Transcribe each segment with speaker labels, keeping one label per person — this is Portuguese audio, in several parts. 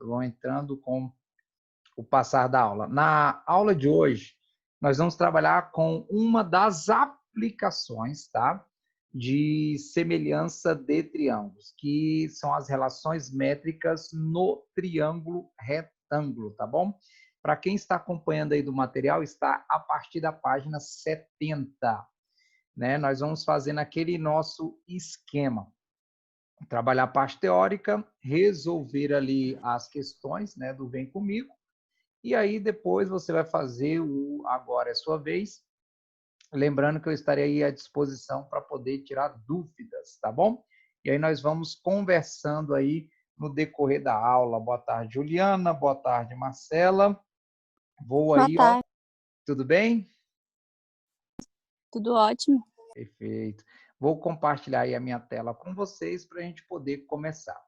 Speaker 1: vão entrando com o passar da aula. Na aula de hoje, nós vamos trabalhar com uma das aplicações, tá? De semelhança de triângulos, que são as relações métricas no triângulo retângulo, tá bom? Para quem está acompanhando aí do material, está a partir da página 70, né? Nós vamos fazer naquele nosso esquema. Trabalhar a parte teórica, resolver ali as questões, né, do Vem Comigo, e aí depois você vai fazer o Agora é Sua Vez, lembrando que eu estarei aí à disposição para poder tirar dúvidas, tá bom? E aí nós vamos conversando aí no decorrer da aula. Boa tarde, Juliana. Boa tarde, Marcela. Vou
Speaker 2: Boa
Speaker 1: aí, ó.
Speaker 2: tarde,
Speaker 1: Tudo bem?
Speaker 2: tudo ótimo.
Speaker 1: Perfeito. Vou compartilhar aí a minha tela com vocês para a gente poder começar.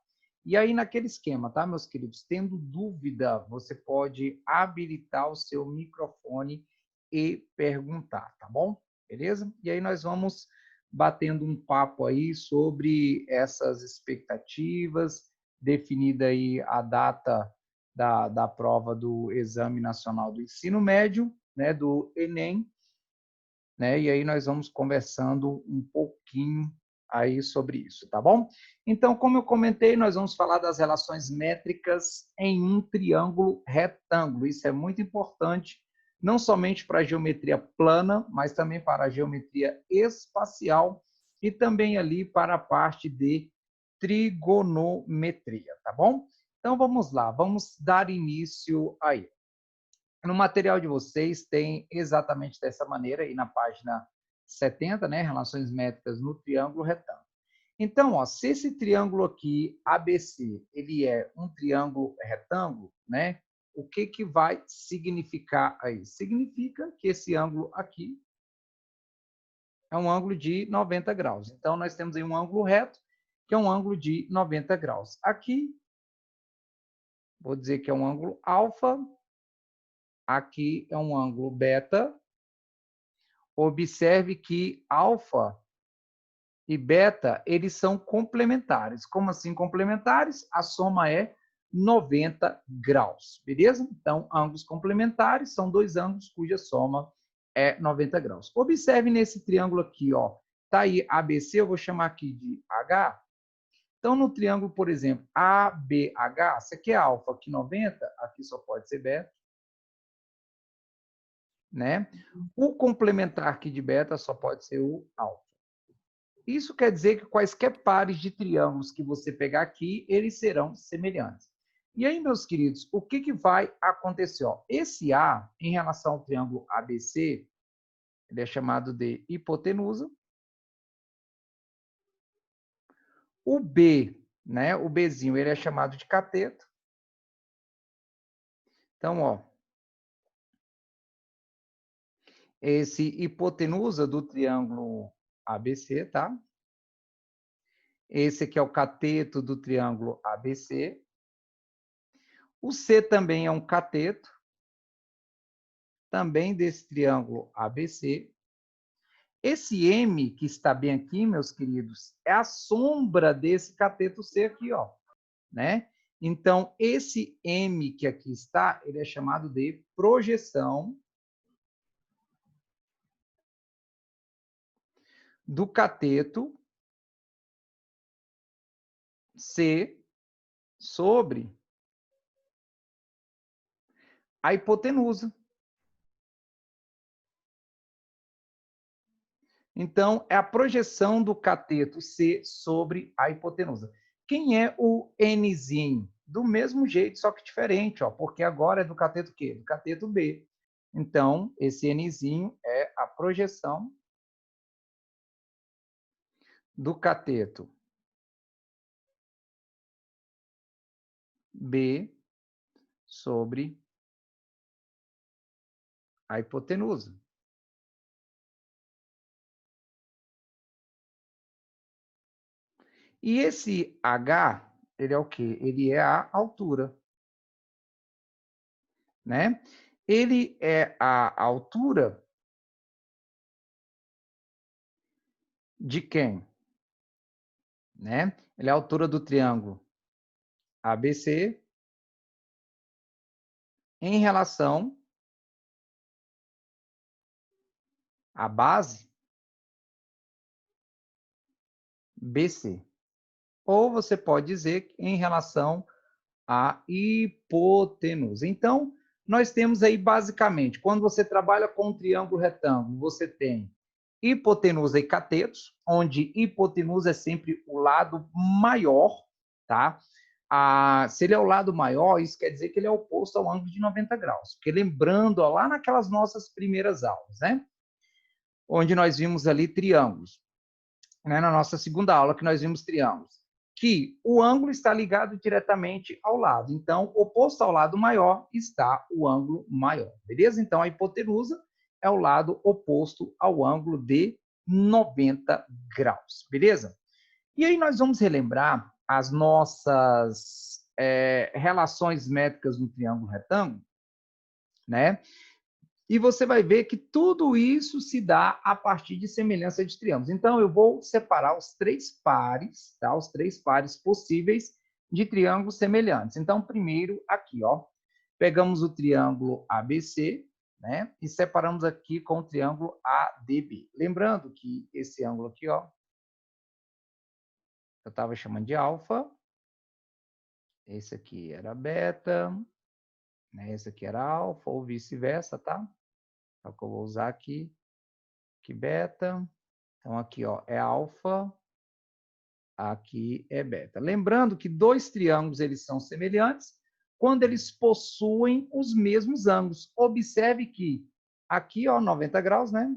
Speaker 1: E aí, naquele esquema, tá, meus queridos? Tendo dúvida, você pode habilitar o seu microfone e perguntar, tá bom? Beleza? E aí nós vamos batendo um papo aí sobre essas expectativas, definida aí a data da prova do Exame Nacional do Ensino Médio, né, do Enem, né? E aí nós vamos conversando um pouquinho aí sobre isso, tá bom? Então, como eu comentei, nós vamos falar das relações métricas em um triângulo retângulo. Isso é muito importante, não somente para a geometria plana, mas também para a geometria espacial e também ali para a parte de trigonometria, tá bom? Então, vamos lá, vamos dar início aí. No material de vocês tem exatamente dessa maneira, aí na página 70, né? Relações métricas no triângulo retângulo. Então, ó, se esse triângulo aqui, ABC, ele é um triângulo retângulo, né? O que que vai significar aí? Significa que esse ângulo aqui é um ângulo de 90 graus. Então, nós temos aí um ângulo reto, que é um ângulo de 90 graus. Aqui, vou dizer que é um ângulo alfa, aqui é um ângulo beta. Observe que alfa e beta, eles são complementares. Como assim complementares? A soma é 90 graus, beleza? Então, ângulos complementares são dois ângulos cuja soma é 90 graus. Observe nesse triângulo aqui, ó. Tá aí ABC, eu vou chamar aqui de H. Então, no triângulo, por exemplo, ABH, isso aqui é alfa, aqui 90, aqui só pode ser beta, né? O complementar aqui de beta só pode ser o alfa. Isso quer dizer que quaisquer pares de triângulos que você pegar aqui, eles serão semelhantes. E aí, meus queridos, o que, que vai acontecer? Ó, esse A, em relação ao triângulo ABC, ele é chamado de hipotenusa. O B, né, o Bzinho, ele é chamado de cateto. Então, ó, esse hipotenusa do triângulo ABC, tá? Esse aqui é o cateto do triângulo ABC. O C também é um cateto, também desse triângulo ABC. Esse M que está bem aqui, meus queridos, é a sombra desse cateto C aqui, ó, né? Então, esse M que aqui está, ele é chamado de projeção do cateto C sobre a hipotenusa. Então, é a projeção do cateto C sobre a hipotenusa. Quem é o Nzinho? Do mesmo jeito, só que diferente, ó, porque agora é do cateto Q? Do cateto B. Então, esse Nzinho é a projeção do cateto B sobre a hipotenusa. E esse H, ele é o quê? Ele é a altura, né? Ele é a altura de quem? Né? Ele é a altura do triângulo ABC em relação à base BC. Ou você pode dizer em relação à hipotenusa. Então, nós temos aí basicamente, quando você trabalha com um triângulo retângulo, você tem hipotenusa e catetos, onde hipotenusa é sempre o lado maior, tá? Se ele é o lado maior, isso quer dizer que ele é oposto ao ângulo de 90 graus. Porque lembrando, ó, lá naquelas nossas primeiras aulas, né? Onde nós vimos ali triângulos, né? Na nossa segunda aula que nós vimos triângulos, que o ângulo está ligado diretamente ao lado. Então, oposto ao lado maior está o ângulo maior, beleza? Então, a hipotenusa é o lado oposto ao ângulo de 90 graus, beleza? E aí nós vamos relembrar as nossas relações métricas no triângulo retângulo, né? E você vai ver que tudo isso se dá a partir de semelhança de triângulos. Então, eu vou separar os três pares, tá? Os três pares possíveis de triângulos semelhantes. Então, primeiro, aqui, ó, pegamos o triângulo ABC, né? E separamos aqui com o triângulo ADB. Lembrando que esse ângulo aqui, ó, eu estava chamando de alfa. Esse aqui era beta, né? Esse aqui era alfa, ou vice-versa, tá? É o que eu vou usar aqui. Aqui beta. Então, aqui ó, é alfa, aqui é beta. Lembrando que dois triângulos eles são semelhantes quando eles possuem os mesmos ângulos. Observe que aqui, ó, 90 graus, né?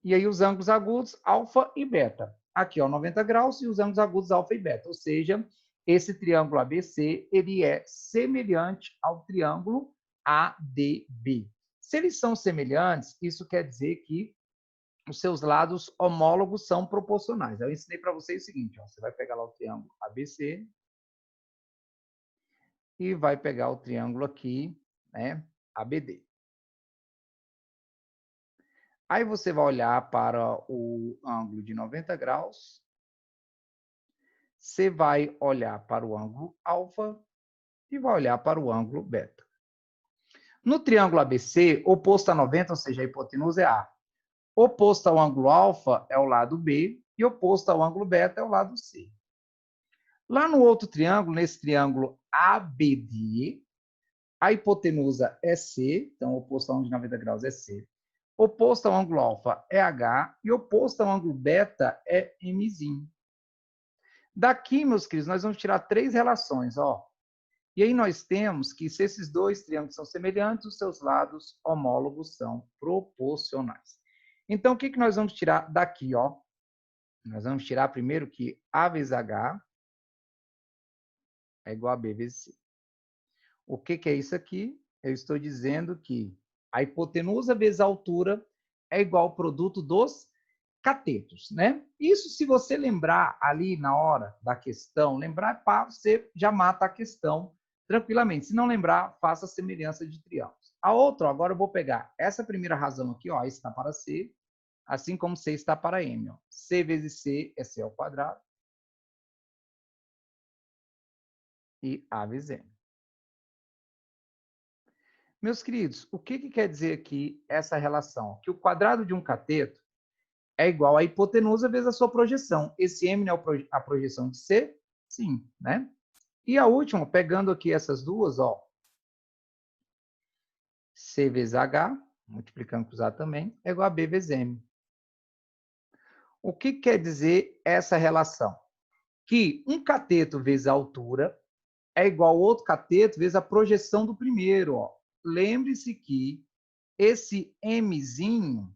Speaker 1: E aí os ângulos agudos, alfa e beta. Aqui, ó, 90 graus e os ângulos agudos, alfa e beta. Ou seja, esse triângulo ABC, ele é semelhante ao triângulo ADB. Se eles são semelhantes, isso quer dizer que os seus lados homólogos são proporcionais. Eu ensinei para vocês o seguinte, ó, você vai pegar lá o triângulo ABC e vai pegar o triângulo aqui, né, ABD. Aí você vai olhar para o ângulo de 90 graus, você vai olhar para o ângulo alfa e vai olhar para o ângulo beta. No triângulo ABC, oposto a 90, ou seja, a hipotenusa é A. Oposto ao ângulo alfa é o lado B e oposto ao ângulo beta é o lado C. Lá no outro triângulo, nesse triângulo ABD, a hipotenusa é C, então oposto ao ângulo de 90 graus é C. Oposto ao ângulo alfa é H e oposto ao ângulo beta é Mzinho. Daqui, meus queridos, nós vamos tirar três relações, ó. E aí nós temos que se esses dois triângulos são semelhantes, os seus lados homólogos são proporcionais. Então, o que nós vamos tirar daqui, ó? Nós vamos tirar primeiro que A vezes H é igual a B vezes C. O que é isso aqui? Eu estou dizendo que a hipotenusa vezes a altura é igual ao produto dos catetos, né? Isso, se você lembrar ali na hora da questão, lembrar, pá, você já mata a questão tranquilamente. Se não lembrar, faça a semelhança de triângulos. A outra, agora eu vou pegar essa primeira razão aqui, ó, A está para C, assim como C está para M. Ó. C vezes C é C ao quadrado e A vezes M. Meus queridos, o que quer dizer aqui essa relação? Que o quadrado de um cateto é igual à hipotenusa vezes a sua projeção. Esse M não é a projeção de C? Sim, né? E a última, pegando aqui essas duas, ó. C vezes H, multiplicando por A também, é igual a B vezes M. O que quer dizer essa relação? Que um cateto vezes a altura é igual a outro cateto vezes a projeção do primeiro, ó. Lembre-se que esse Mzinho,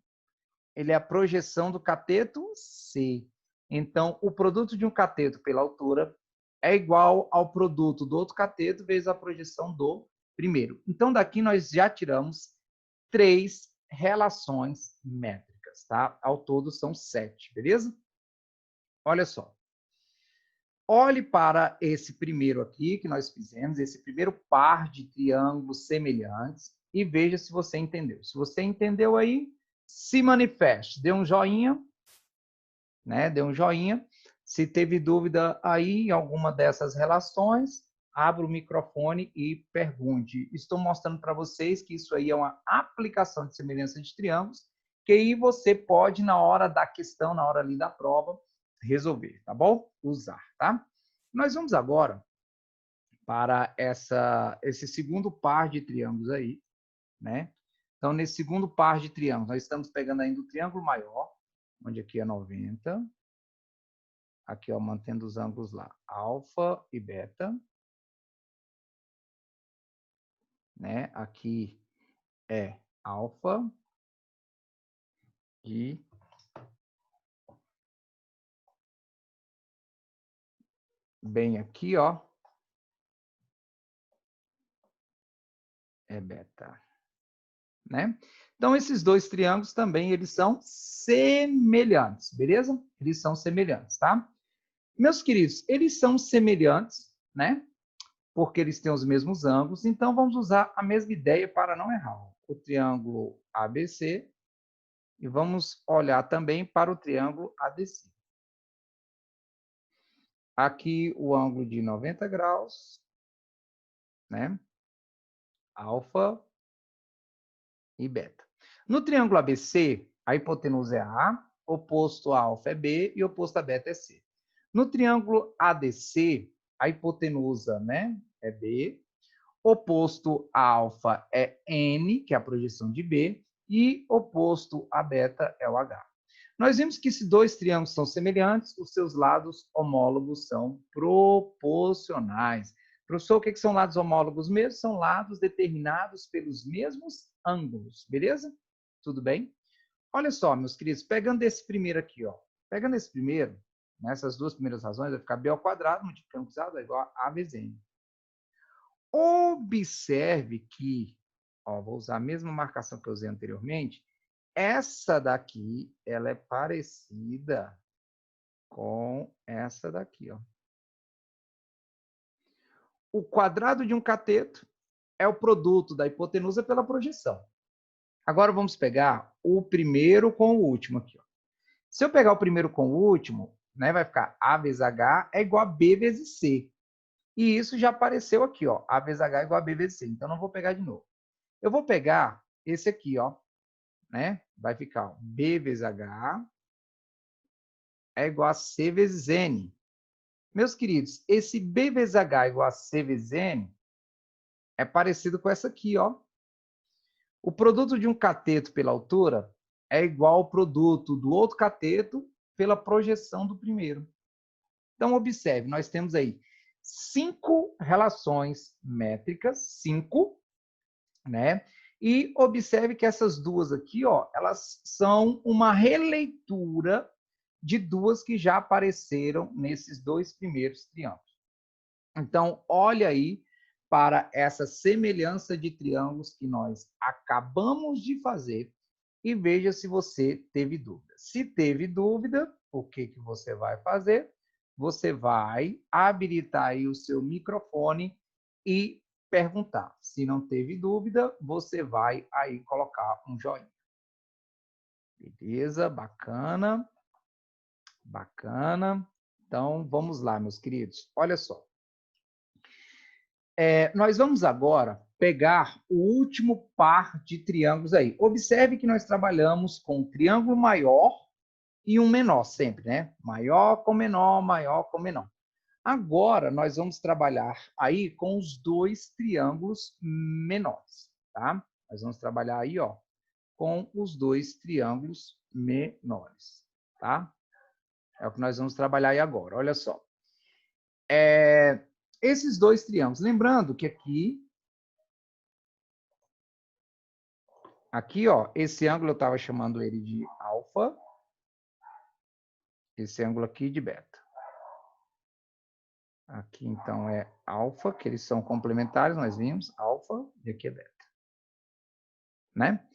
Speaker 1: ele é a projeção do cateto C. Então, o produto de um cateto pela altura é igual ao produto do outro cateto vezes a projeção do primeiro. Então, daqui nós já tiramos 3 relações métricas, tá? Ao todo são 7, beleza? Olha só. Olhe para esse primeiro aqui que nós fizemos, esse primeiro par de triângulos semelhantes e veja se você entendeu. Se você entendeu aí, se manifeste. Dê um joinha, né? Dê um joinha. Se teve dúvida aí em alguma dessas relações, abra o microfone e pergunte. Estou mostrando para vocês que isso aí é uma aplicação de semelhança de triângulos, que aí você pode, na hora da questão, na hora ali da prova, resolver, tá bom? Usar, tá? Nós vamos agora para esse segundo par de triângulos aí, né? Então, nesse segundo par de triângulos, nós estamos pegando ainda o triângulo maior, onde aqui é 90. Aqui, ó, mantendo os ângulos lá, alfa e beta. Né? Aqui é alfa e bem aqui, ó, é beta, né? Então, esses dois triângulos também, eles são semelhantes, beleza? Eles são semelhantes, tá? Meus queridos, eles são semelhantes, né? Porque eles têm os mesmos ângulos, então vamos usar a mesma ideia para não errar. O triângulo ABC e vamos olhar também para o triângulo ADC. Aqui o ângulo de 90 graus, né? Alfa e beta. No triângulo ABC, a hipotenusa é A, oposto a alfa é B e oposto a beta é C. No triângulo ADC, a hipotenusa, né, é B, oposto a alfa é N, que é a projeção de B, e oposto a beta é o H. Nós vimos que se dois triângulos são semelhantes, os seus lados homólogos são proporcionais. Professor, o que são lados homólogos mesmo? São lados determinados pelos mesmos ângulos, beleza? Tudo bem? Olha só, meus queridos, pegando esse primeiro aqui, ó. Pegando esse primeiro, nessas duas primeiras razões, vai ficar B ao quadrado multiplicando com é igual a vezes N. Observe que, ó, vou usar a mesma marcação que eu usei anteriormente, essa daqui, ela é parecida com essa daqui, ó. O quadrado de um cateto é o produto da hipotenusa pela projeção. Agora vamos pegar o primeiro com o último aqui, ó. Se eu pegar o primeiro com o último, né, vai ficar A vezes H é igual a B vezes C. E isso já apareceu aqui, ó. A vezes H é igual a B vezes C. Então, não vou pegar de novo. Eu vou pegar esse aqui, ó. Né? Vai ficar ó, B vezes H é igual a C vezes N. Meus queridos, esse B vezes H igual a C vezes N é parecido com essa aqui, ó. O produto de um cateto pela altura é igual ao produto do outro cateto pela projeção do primeiro. Então, observe, nós temos aí 5 relações métricas, 5, né? E observe que essas duas aqui, ó, elas são uma releitura de duas que já apareceram nesses dois primeiros triângulos. Então, olha aí para essa semelhança de triângulos que nós acabamos de fazer e veja se você teve dúvida. Se teve dúvida, o que você vai fazer? Você vai habilitar aí o seu microfone e perguntar. Se não teve dúvida, você vai aí colocar um joinha. Beleza, bacana. Bacana. Então, vamos lá, meus queridos. Olha só. Nós vamos agora pegar o último par de triângulos aí. Observe que nós trabalhamos com um triângulo maior e um menor sempre, né? Maior com menor, maior com menor. Agora, nós vamos trabalhar aí com os dois triângulos menores, tá? Nós vamos trabalhar aí, ó, com os dois triângulos menores, tá? É o que nós vamos trabalhar aí agora. Olha só. Esses dois triângulos. Lembrando que aqui, ó, esse ângulo eu estava chamando ele de alfa. Esse ângulo aqui de beta. Aqui, então, é alfa, que eles são complementares, nós vimos, alfa, e aqui é beta. Né?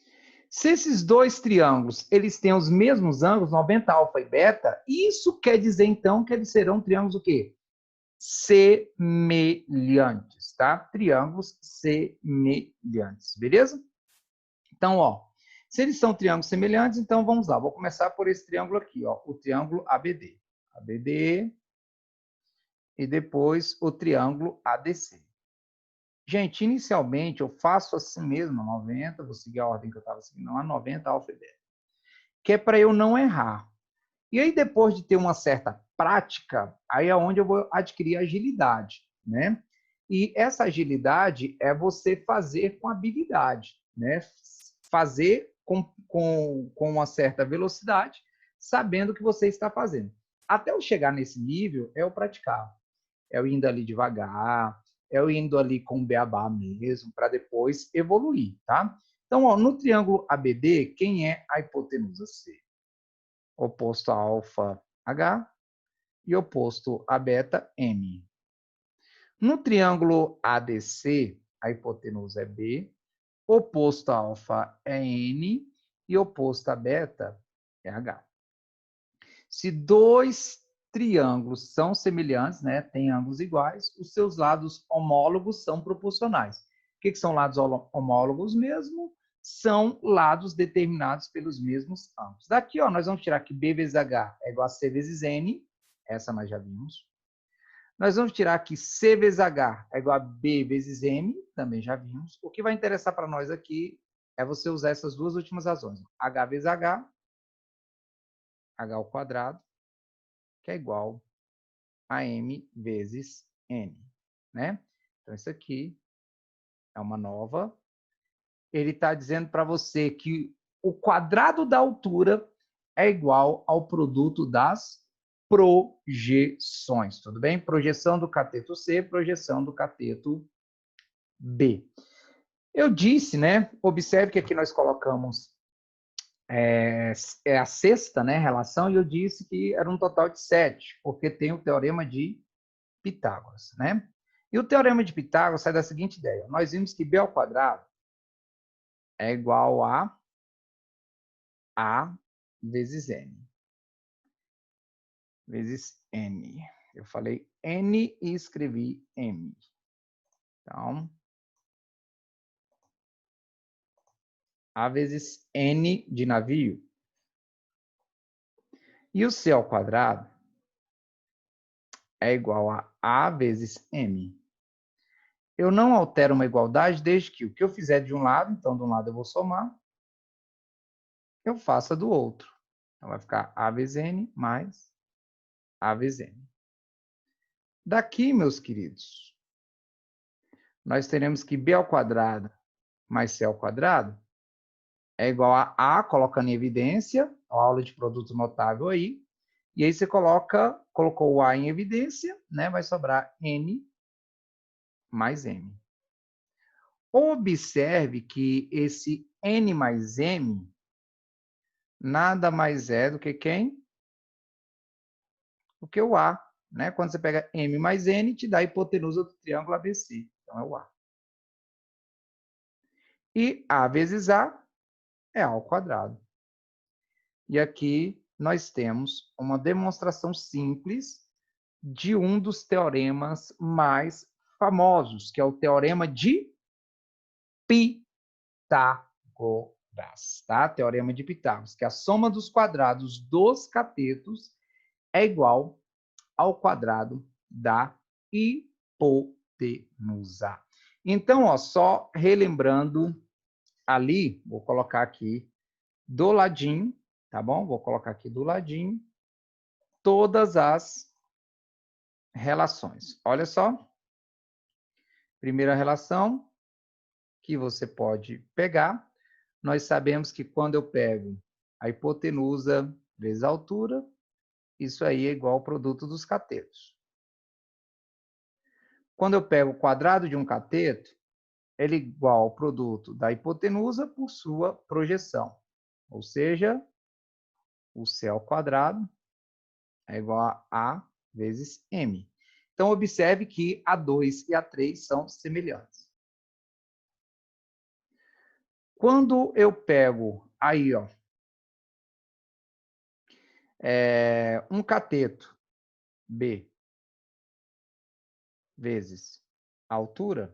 Speaker 1: Se esses dois triângulos eles têm os mesmos ângulos, 90 alfa e beta, isso quer dizer, então, que eles serão triângulos o quê? Semelhantes, tá? Triângulos semelhantes, beleza? Então, ó, se eles são triângulos semelhantes, então vamos lá. Vou começar por esse triângulo aqui, ó, o triângulo ABD. ABD, e depois o triângulo ADC. Gente, inicialmente eu faço assim mesmo, 90, vou seguir a ordem que eu estava seguindo, a 90 alfa e beta, que é para eu não errar. E aí, depois de ter uma certa prática, aí é onde eu vou adquirir agilidade, né? E essa agilidade é você fazer com habilidade, né? Fazer com uma certa velocidade, sabendo o que você está fazendo. Até eu chegar nesse nível, é eu praticar. É eu indo ali devagar, é eu indo ali com o beabá mesmo, para depois evoluir, tá? Então, ó, no triângulo ABD, quem é a hipotenusa C? Oposto a alfa H e oposto a beta M. No triângulo ADC, a hipotenusa é B, oposto a alfa é N e oposto a beta é H. Se dois triângulos são semelhantes, né, têm ângulos iguais, os seus lados homólogos são proporcionais. O que são lados homólogos mesmo? São lados determinados pelos mesmos ângulos. Daqui, ó, nós vamos tirar que B vezes H é igual a C vezes N, essa nós já vimos. Nós vamos tirar que C vezes H é igual a B vezes M, também já vimos. O que vai interessar para nós aqui é você usar essas duas últimas razões. H vezes H, H ao quadrado, que é igual a M vezes N, né? Então, isso aqui é uma nova. Ele está dizendo para você que o quadrado da altura é igual ao produto das projeções, tudo bem? Projeção do cateto C, projeção do cateto B. Eu disse, né? Observe que aqui nós colocamos a sexta, né, relação, e eu disse que era um total de 7, porque tem o teorema de Pitágoras, né? E o teorema de Pitágoras sai da seguinte ideia. Nós vimos que B ao quadrado é igual a vezes N. Vezes N. Eu falei N e escrevi M. Então, A vezes N de navio. E o C ao quadrado é igual a A vezes M. Eu não altero uma igualdade desde que o que eu fizer de um lado, então de um lado eu vou somar, eu faça do outro. Então vai ficar A vezes N mais A vezes N. Daqui, meus queridos, nós teremos que B ao quadrado mais C ao quadrado é igual a colocando em evidência, a aula de produto notável aí, e aí você colocou o A em evidência, né? Vai sobrar N mais M. Observe que esse N mais M nada mais é do que quem? Do que o A, né? Quando você pega M mais N, te dá a hipotenusa do triângulo ABC. Então, é o A. E A vezes A é A ao quadrado. E aqui nós temos uma demonstração simples de um dos teoremas mais famosos, que é o teorema de Pitágoras, tá? Teorema de Pitágoras, que a soma dos quadrados dos catetos é igual ao quadrado da hipotenusa. Então, ó, só relembrando ali, vou colocar aqui do ladinho, tá bom? Vou colocar aqui do ladinho todas as relações. Olha só. Primeira relação que você pode pegar, nós sabemos que quando eu pego a hipotenusa vezes a altura, isso aí é igual ao produto dos catetos. Quando eu pego o quadrado de um cateto, ele é igual ao produto da hipotenusa por sua projeção. Ou seja, o C ao quadrado é igual a A vezes M. Então, observe que A2 e A3 são semelhantes. Quando eu pego aí, ó, um cateto B vezes a altura,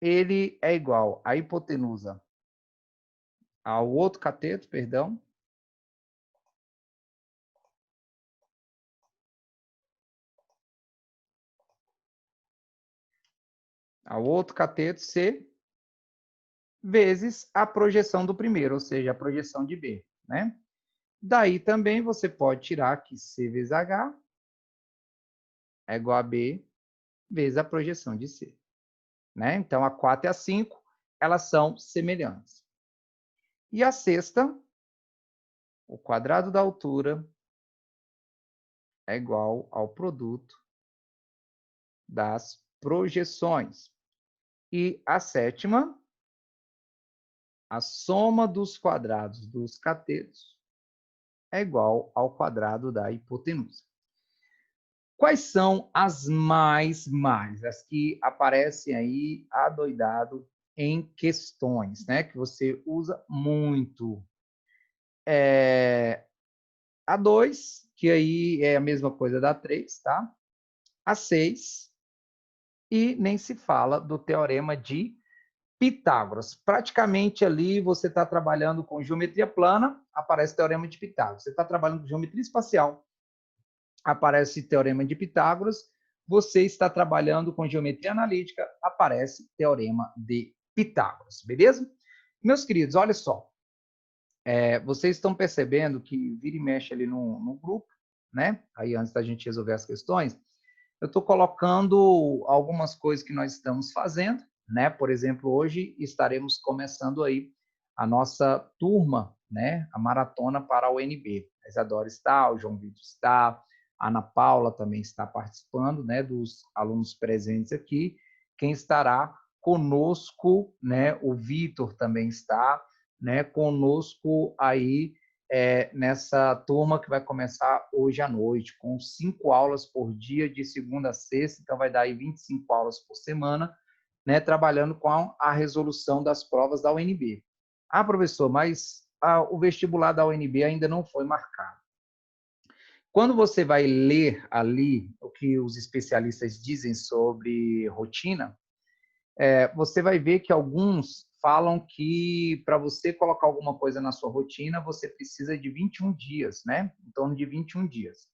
Speaker 1: ele é igual à hipotenusa ao outro cateto, perdão, ao outro cateto C, vezes a projeção do primeiro, ou seja, a projeção de B, né? Daí também você pode tirar que C vezes H é igual a B vezes a projeção de C, né? Então, a 4 e a 5, elas são semelhantes. E a sexta, o quadrado da altura é igual ao produto das projeções. E a sétima, a soma dos quadrados dos catetos é igual ao quadrado da hipotenusa. Quais são as as que aparecem aí adoidado em questões, né? Que você usa muito. A 2, que aí é a mesma coisa da 3, tá? A 6, e nem se fala do teorema de Pitágoras. Praticamente ali você está trabalhando com geometria plana, aparece o teorema de Pitágoras. Você está trabalhando com geometria espacial, aparece o teorema de Pitágoras. Você está trabalhando com geometria analítica, aparece teorema de Pitágoras, beleza? Meus queridos, olha só. Vocês estão percebendo que vira e mexe ali no grupo, né? Aí antes da gente resolver as questões, eu estou colocando algumas coisas que nós estamos fazendo, né? Por exemplo, hoje estaremos começando aí a nossa turma, né? A maratona para a UNB. A Isadora está, o João Vitor está, a Ana Paula também está participando, né? Dos alunos presentes aqui. Quem estará conosco, né? O Vitor também está, né? Conosco aí nessa turma que vai começar hoje à noite, com 5 aulas por dia, de segunda a sexta, então vai dar aí 25 aulas por semana, né, trabalhando com a resolução das provas da UNB. Ah, professor, mas o vestibular da UNB ainda não foi marcado. Quando você vai ler ali o que os especialistas dizem sobre rotina, você vai ver que alguns falam que para você colocar alguma coisa na sua rotina, você precisa de 21 dias, né? Em torno de 21 dias.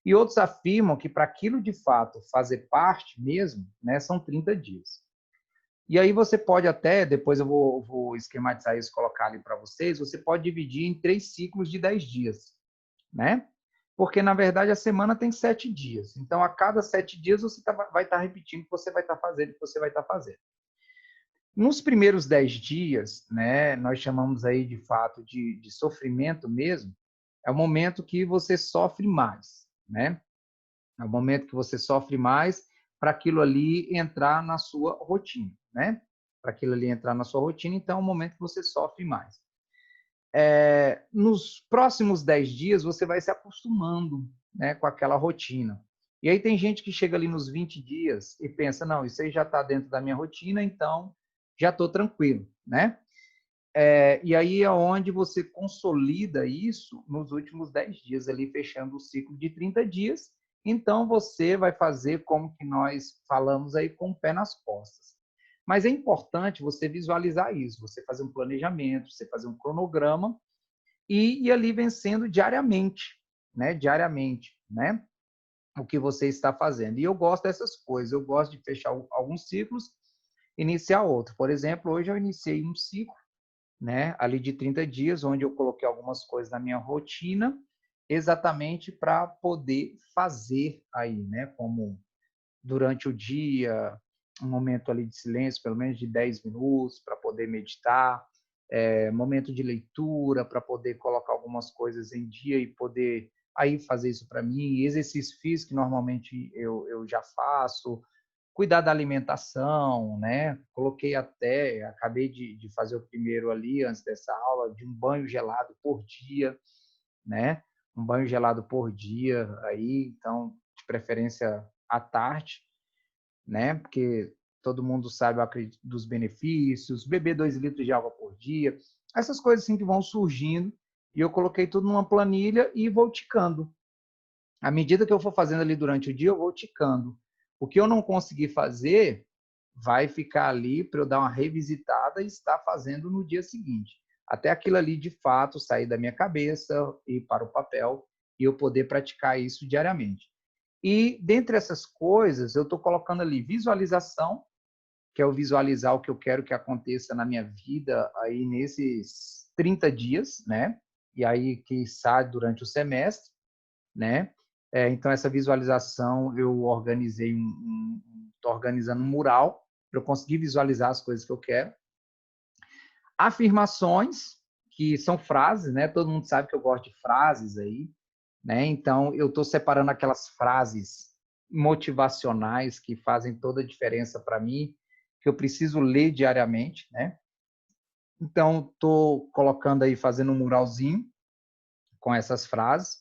Speaker 1: E outros afirmam que para aquilo de fato fazer parte mesmo, né, são 30 dias. E aí você pode até, depois eu vou esquematizar isso e colocar ali para vocês, você pode dividir em 3 ciclos de 10 dias, né? Porque, na verdade, a semana tem 7 dias. Então, a cada 7 dias, você vai estar repetindo o que você vai estar fazendo, o que você vai estar fazendo. Nos primeiros 10 dias, né, nós chamamos aí de fato de sofrimento mesmo, é o momento que você sofre mais, né? É o momento que você sofre mais para aquilo ali entrar na sua rotina, né? Para aquilo ali entrar na sua rotina, então é o momento que você sofre mais. Nos próximos 10 dias, você vai se acostumando, né, com aquela rotina. E aí tem gente que chega ali nos 20 dias e pensa, não, isso aí já está dentro da minha rotina, então já estou tranquilo, né? E aí é onde você consolida isso nos últimos 10 dias, ali fechando o ciclo de 30 dias. Então, você vai fazer como que nós falamos aí, com o pé nas costas. Mas é importante você visualizar isso, você fazer um planejamento, você fazer um cronograma e ir ali vencendo diariamente, né? Diariamente, né? O que você está fazendo. E eu gosto dessas coisas, eu gosto de fechar alguns ciclos, iniciar outro. Por exemplo, hoje eu iniciei um ciclo, né, ali de 30 dias, onde eu coloquei algumas coisas na minha rotina, exatamente para poder fazer aí, né, como durante o dia, um momento ali de silêncio, pelo menos de 10 minutos, para poder meditar, momento de leitura, para poder colocar algumas coisas em dia e poder aí fazer isso para mim, exercício físico que normalmente eu já faço, cuidar da alimentação, né? Coloquei até, acabei de fazer o primeiro ali, antes dessa aula, de um banho gelado por dia, né? Um banho gelado por dia aí, então, de preferência à tarde, né? Porque todo mundo sabe, eu acredito, dos benefícios, beber 2 litros de água por dia, essas coisas assim que vão surgindo, e eu coloquei tudo numa planilha e vou ticando. À medida que eu for fazendo ali durante o dia, eu vou ticando. O que eu não conseguir fazer, vai ficar ali para eu dar uma revisitada e estar fazendo no dia seguinte. Até aquilo ali, de fato, sair da minha cabeça e ir para o papel e eu poder praticar isso diariamente. E dentre essas coisas, eu estou colocando ali visualização, que é eu visualizar o que eu quero que aconteça na minha vida aí nesses 30 dias, né? E aí que sai durante o semestre, né? Então, essa visualização, eu organizei estou organizando um mural para eu conseguir visualizar as coisas que eu quero. Afirmações, que são frases, né? Todo mundo sabe que eu gosto de frases aí, né? Então, eu estou separando aquelas frases motivacionais que fazem toda a diferença para mim, que eu preciso ler diariamente, né? Então, estou colocando aí, fazendo um muralzinho com essas frases.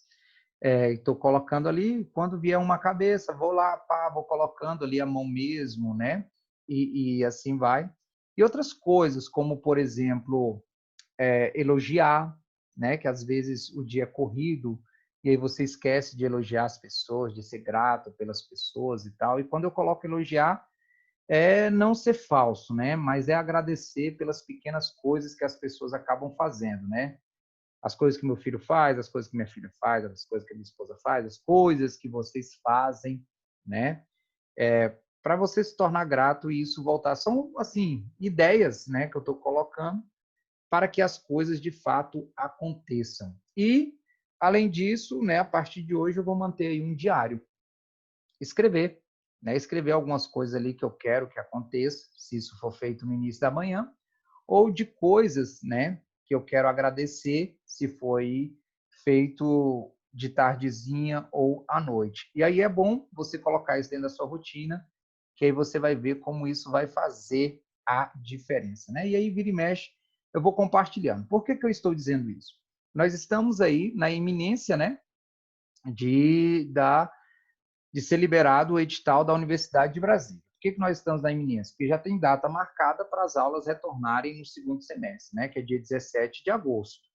Speaker 1: Estou colocando ali, quando vier uma cabeça, vou lá, pá, vou colocando ali a mão mesmo, né? E assim vai. E outras coisas, como, por exemplo, elogiar, né? Que às vezes o dia é corrido e aí você esquece de elogiar as pessoas, de ser grato pelas pessoas e tal. E quando eu coloco elogiar, é não ser falso, né? Mas é agradecer pelas pequenas coisas que as pessoas acabam fazendo, né? As coisas que meu filho faz, as coisas que minha filha faz, as coisas que minha esposa faz, as coisas que vocês fazem, né? Para você se tornar grato e isso voltar. São, assim, ideias, né, que eu estou colocando para que as coisas de fato aconteçam. E, além disso, né, a partir de hoje eu vou manter aí um diário. Escrever, né? Escrever algumas coisas ali que eu quero que aconteça, se isso for feito no início da manhã, ou de coisas, né, que eu quero agradecer, se foi feito de tardezinha ou à noite. E aí é bom você colocar isso dentro da sua rotina, que aí você vai ver como isso vai fazer a diferença, né? E aí, vira e mexe, eu vou compartilhando. Por que que eu estou dizendo isso? Nós estamos aí na iminência, né, de, da, de ser liberado o edital da Universidade de Brasília. Por que que nós estamos na iminência? Porque já tem data marcada para as aulas retornarem no segundo semestre, né, que é dia 17 de agosto.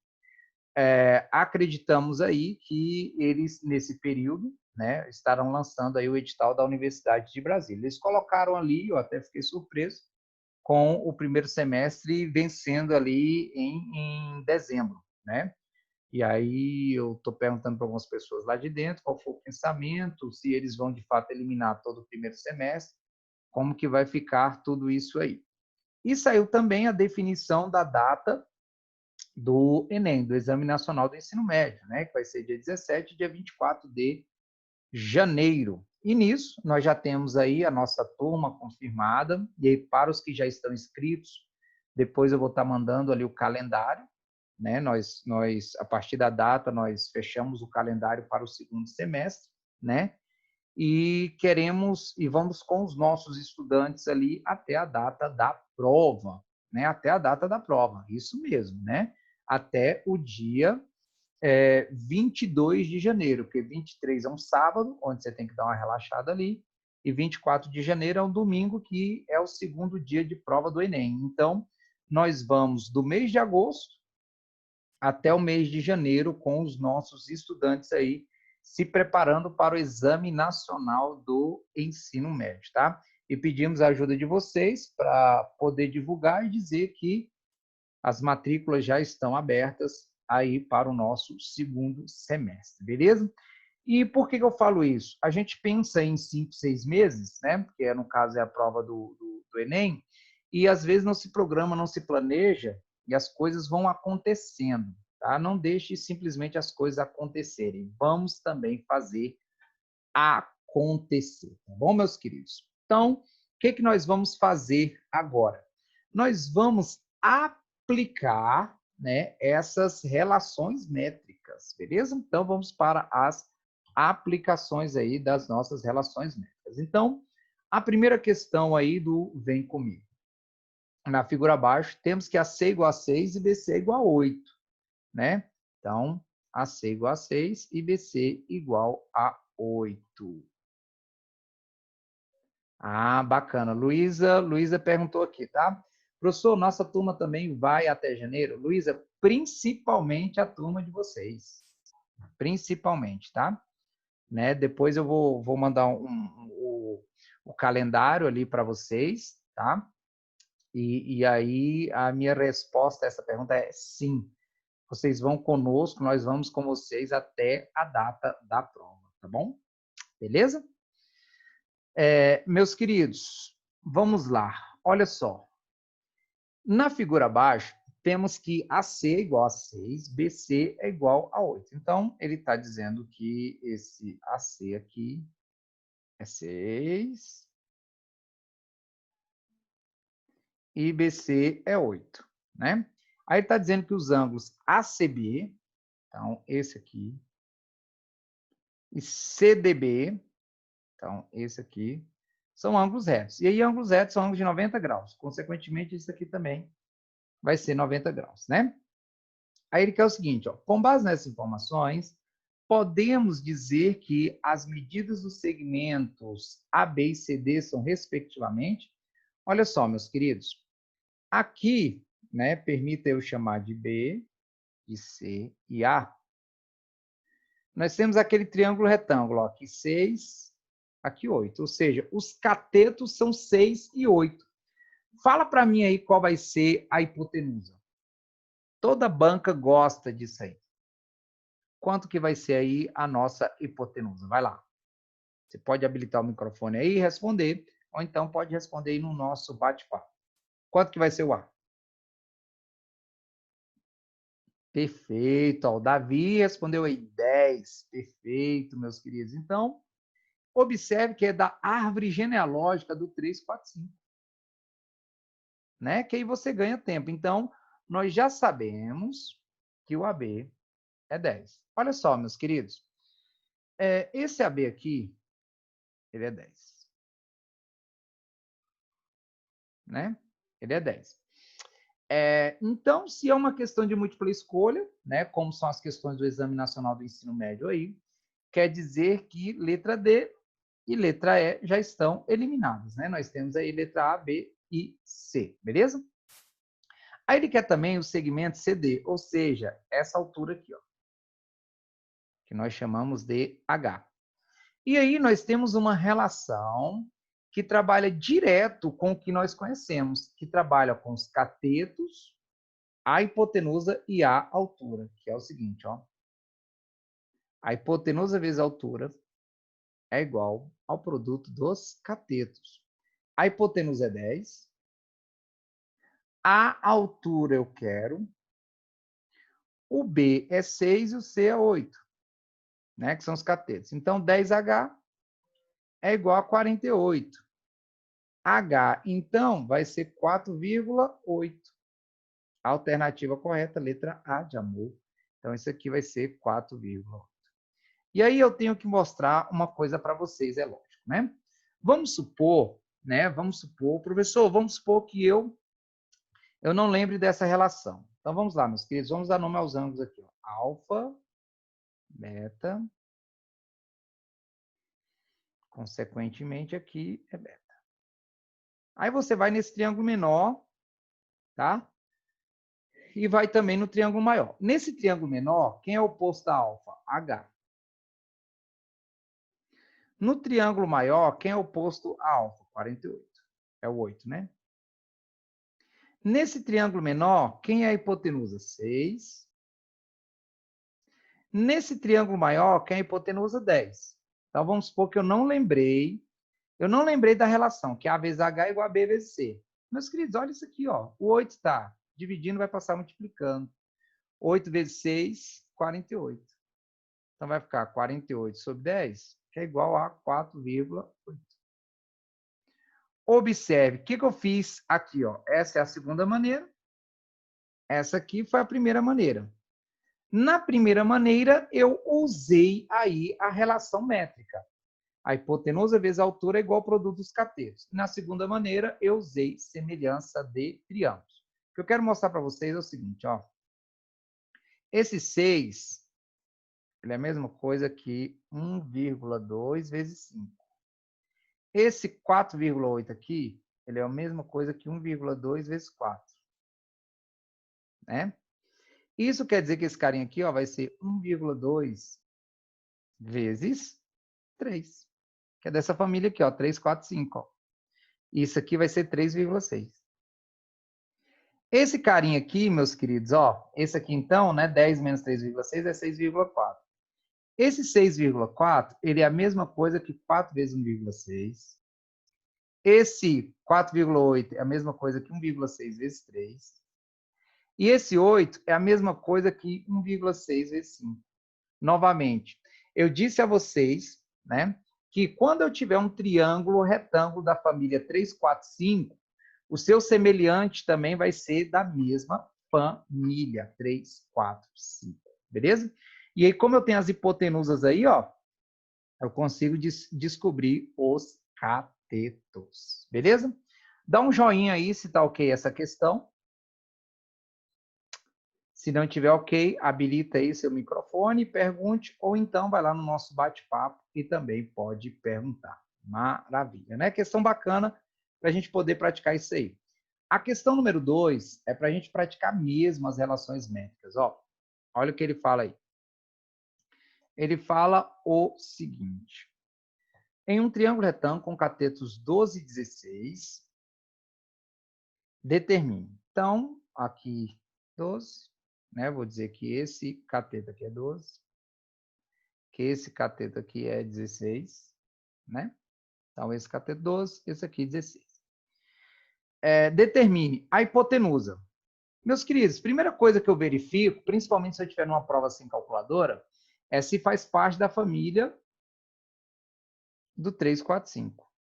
Speaker 1: Acreditamos aí que eles, nesse período, né, estarão lançando aí o edital da Universidade de Brasília. Eles colocaram ali, eu até fiquei surpreso, com o primeiro semestre vencendo ali em dezembro, né? E aí eu estou perguntando para algumas pessoas lá de dentro qual foi o pensamento, se eles vão de fato eliminar todo o primeiro semestre, como que vai ficar tudo isso aí. E saiu também a definição da data do Enem, do Exame Nacional do Ensino Médio, né, que vai ser dia 17 e dia 24 de janeiro. E nisso, nós já temos aí a nossa turma confirmada, e aí para os que já estão inscritos, depois eu vou estar mandando ali o calendário, né? Nós, a partir da data, nós fechamos o calendário para o segundo semestre, né? E queremos, e vamos com os nossos estudantes ali até a data da prova, né? Até a data da prova, isso mesmo, né? Até o dia 22 de janeiro, porque 23 é um sábado, onde você tem que dar uma relaxada ali, e 24 de janeiro é um domingo, que é o segundo dia de prova do Enem. Então, nós vamos do mês de agosto até o mês de janeiro com os nossos estudantes aí se preparando para o Exame Nacional do Ensino Médio, tá? E pedimos a ajuda de vocês para poder divulgar e dizer que as matrículas já estão abertas aí para o nosso segundo semestre, beleza? E por que eu falo isso? A gente pensa em 5, 6 meses, né? Porque no caso é a prova do Enem, e às vezes não se programa, não se planeja e as coisas vão acontecendo, tá? Não deixe simplesmente as coisas acontecerem. Vamos também fazer acontecer, tá bom, meus queridos? Então, o que nós vamos fazer agora? Nós vamos aplicar, né, essas relações métricas, beleza? Então, vamos para as aplicações aí das nossas relações métricas. Então, a primeira questão aí do vem comigo. Na figura abaixo, temos que AC igual a 6 e BC igual a 8, né? Então, AC igual a 6 e BC igual a 8. Ah, bacana. Luísa perguntou aqui, tá? Professor, nossa turma também vai até janeiro? Luísa, principalmente a turma de vocês. Principalmente, tá? Né? Depois eu vou mandar o calendário ali para vocês, tá? E aí a minha resposta a essa pergunta é sim. Vocês vão conosco, nós vamos com vocês até a data da prova, tá bom? Beleza? Meus queridos, vamos lá. olha só. Na figura abaixo, temos que AC é igual a 6, BC é igual a 8. Então, ele está dizendo que esse AC aqui é 6 e BC é 8, né? Aí está dizendo que os ângulos ACB, então esse aqui, e CDB, então esse aqui, são ângulos retos. E aí, ângulos retos são ângulos de 90 graus. Consequentemente, isso aqui também vai ser 90 graus, né? Aí ele quer o seguinte, ó, com base nessas informações, podemos dizer que as medidas dos segmentos A, B e CD são, respectivamente, olha só, meus queridos, aqui, né, permita eu chamar de B, de C e A, nós temos aquele triângulo retângulo, ó, aqui 6, aqui 8, ou seja, os catetos são 6 e 8. Fala para mim aí qual vai ser a hipotenusa. Toda banca gosta disso aí. Quanto que vai ser aí a nossa hipotenusa? Vai lá. Você pode habilitar o microfone aí e responder, ou então pode responder aí no nosso bate-papo. Quanto que vai ser o A? Perfeito. Ó, o Davi respondeu aí 10. Perfeito, meus queridos. Então, observe que é da árvore genealógica do 345. Né? Que aí você ganha tempo. Então, nós já sabemos que o AB é 10. Olha só, meus queridos. Esse AB aqui, ele é 10. Né? Ele é 10. Então, se é uma questão de múltipla escolha, né, como são as questões do Exame Nacional do Ensino Médio aí, quer dizer que letra D e letra E já estão eliminadas, né? Nós temos aí letra A, B e C, beleza? Aí ele quer também o segmento CD, ou seja, essa altura aqui, ó, que nós chamamos de H. E aí nós temos uma relação que trabalha direto com o que nós conhecemos, que trabalha com os catetos, a hipotenusa e a altura, que é o seguinte, ó. A hipotenusa vezes a altura é igual ao produto dos catetos. A hipotenusa é 10. A altura eu quero. O B é 6 e o C é 8, né? Que são os catetos. Então, 10H é igual a 48. H, então, vai ser 4,8. A alternativa correta, letra A de amor. Então, isso aqui vai ser 4,8. E aí eu tenho que mostrar uma coisa para vocês, é lógico, né? Vamos supor, né? Vamos supor, professor, vamos supor que eu não lembre dessa relação. Então vamos lá, meus queridos, vamos dar nome aos ângulos aqui, ó. Alfa, beta, consequentemente aqui é beta. Aí você vai nesse triângulo menor, tá? E vai também no triângulo maior. Nesse triângulo menor, quem é o oposto da alfa? H. No triângulo maior, quem é o oposto a alfa? 48. É o 8, né? Nesse triângulo menor, quem é a hipotenusa? 6. Nesse triângulo maior, quem é a hipotenusa? 10. Então, vamos supor que eu não lembrei da relação, que A vezes H é igual a B vezes C. Meus queridos, olha isso aqui, ó. O 8 está dividindo, vai passar multiplicando. 8 vezes 6, 48. Então, vai ficar 48 sobre 10, que é igual a 4,8. Observe, o que eu fiz aqui, ó? Essa é a segunda maneira. Essa aqui foi a primeira maneira. Na primeira maneira, eu usei aí a relação métrica. A hipotenusa vezes a altura é igual ao produto dos catetos. Na segunda maneira, eu usei semelhança de triângulos. O que eu quero mostrar para vocês é o seguinte, ó. Esse 6, ele é a mesma coisa que 1,2 vezes 5. Esse 4,8 aqui, ele é a mesma coisa que 1,2 vezes 4. Né? Isso quer dizer que esse carinha aqui, ó, vai ser 1,2 vezes 3. Que é dessa família aqui, ó, 3, 4, 5. Ó. Isso aqui vai ser 3,6. Esse carinha aqui, meus queridos, ó, esse aqui então, né, 10 menos 3,6 é 6,4. Esse 6,4, ele é a mesma coisa que 4 vezes 1,6 Esse 4,8 é a mesma coisa que 1,6 vezes 3. E esse 8 é a mesma coisa que 1,6 vezes 5. Novamente, eu disse a vocês, né, que quando eu tiver um triângulo retângulo da família 3, 4, 5, o seu semelhante também vai ser da mesma família, 3, 4, 5. Beleza? E aí, como eu tenho as hipotenusas aí, ó, eu consigo descobrir os catetos. Beleza? Dá um joinha aí se tá ok essa questão. Se não tiver ok, habilita aí seu microfone, pergunte, ou então vai lá no nosso bate-papo e também pode perguntar. Maravilha, né? Questão bacana para a gente poder praticar isso aí. A questão número 2 é para a gente praticar mesmo as relações métricas. Ó, olha o que ele fala aí. Ele fala o seguinte. Em um triângulo retângulo com catetos 12 e 16, determine. Então, aqui 12, né? Vou dizer que esse cateto aqui é 12, que esse cateto aqui é 16, né? Então, esse cateto 12, esse aqui 16. Determine a hipotenusa. Meus queridos, primeira coisa que eu verifico, principalmente se eu estiver numa prova sem calculadora, é se faz parte da família do 3, 4, 5.